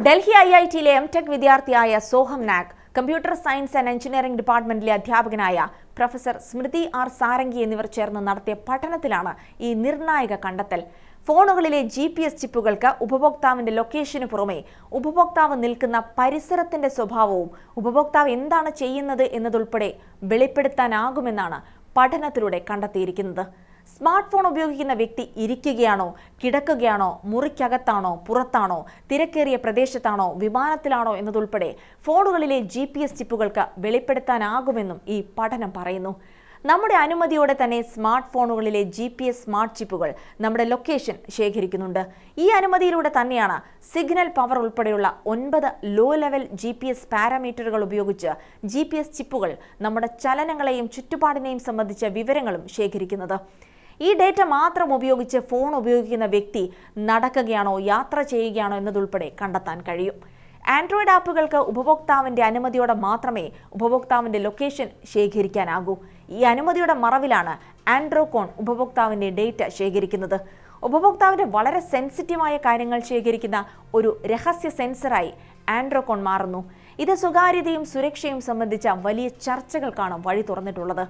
ഡൽഹി IITയിലെ M.Tech വിദ്യാർത്ഥിയായ Soham Nag, computer science and engineering ഡിപ്പാർട്ട്മെന്റിലെ അധ്യാപകനായ പ്രൊഫസർ സ്മൃതി ആർ സാരംഗി എന്നിവർ ചേർന്ന് നടത്തിയ പഠനത്തിലാണ് ഈ നിർണായക കണ്ടെത്തൽ. ഫോണുകളിലെ GPS ചിപ്പുകൾക്ക് ഉപഭോക്താവിന്റെ ലൊക്കേഷന് പുറമെ ഉപഭോക്താവ് നിൽക്കുന്ന പരിസരത്തിന്റെ സ്വഭാവവും ഉപഭോക്താവ് എന്താണ് ചെയ്യുന്നത് എന്നതുൾപ്പെടെ വെളിപ്പെടുത്താനാകുമെന്നാണ് പഠനത്തിലൂടെ കണ്ടെത്തിയിരിക്കുന്നത്. സ്മാർട്ട് ഫോൺ ഉപയോഗിക്കുന്ന വ്യക്തി ഇരിക്കുകയാണോ, കിടക്കുകയാണോ, മുറിക്കകത്താണോ, പുറത്താണോ, തിരക്കേറിയ പ്രദേശത്താണോ, വിമാനത്തിലാണോ എന്നതുൾപ്പെടെ ഫോണുകളിലെ GPS ചിപ്പുകൾക്ക് വെളിപ്പെടുത്താനാകുമെന്നും ഈ പഠനം പറയുന്നു. നമ്മുടെ അനുമതിയോടെ തന്നെ സ്മാർട്ട് ഫോണുകളിലെ GPS സ്മാർട്ട് ചിപ്പുകൾ നമ്മുടെ ലൊക്കേഷൻ ശേഖരിക്കുന്നുണ്ട്. ഈ അനുമതിയിലൂടെ തന്നെയാണ് സിഗ്നൽ പവർ ഉൾപ്പെടെയുള്ള 9 ലോ ലെവൽ GPS പാരാമീറ്ററുകൾ ഉപയോഗിച്ച് GPS ചിപ്പുകൾ നമ്മുടെ ചലനങ്ങളെയും ചുറ്റുപാടിനെയും സംബന്ധിച്ച വിവരങ്ങളും ശേഖരിക്കുന്നത്. ഈ ഡേറ്റ മാത്രം ഉപയോഗിച്ച് ഫോൺ ഉപയോഗിക്കുന്ന വ്യക്തി നടക്കുകയാണോ, യാത്ര ചെയ്യുകയാണോ എന്നതുൾപ്പെടെ കണ്ടെത്താൻ കഴിയും. ആൻഡ്രോയിഡ് ആപ്പുകൾക്ക് ഉപഭോക്താവിന്റെ അനുമതിയോടെ മാത്രമേ ഉപഭോക്താവിന്റെ ലൊക്കേഷൻ ശേഖരിക്കാനാകൂ. ഈ അനുമതിയുടെ മറവിലാണ് ആൻഡ്രോകോൺ ഉപഭോക്താവിന്റെ ഡേറ്റ ശേഖരിക്കുന്നത്. ഉപഭോക്താവിന്റെ വളരെ സെൻസിറ്റീവായ കാര്യങ്ങൾ ശേഖരിക്കുന്ന ഒരു രഹസ്യ സെൻസറായി ആൻഡ്രോകോൺ മാറുന്നു. ഇത് സ്വകാര്യതയും സുരക്ഷയും സംബന്ധിച്ച വലിയ ചർച്ചകൾക്കാണ് വഴി തുറന്നിട്ടുള്ളത്.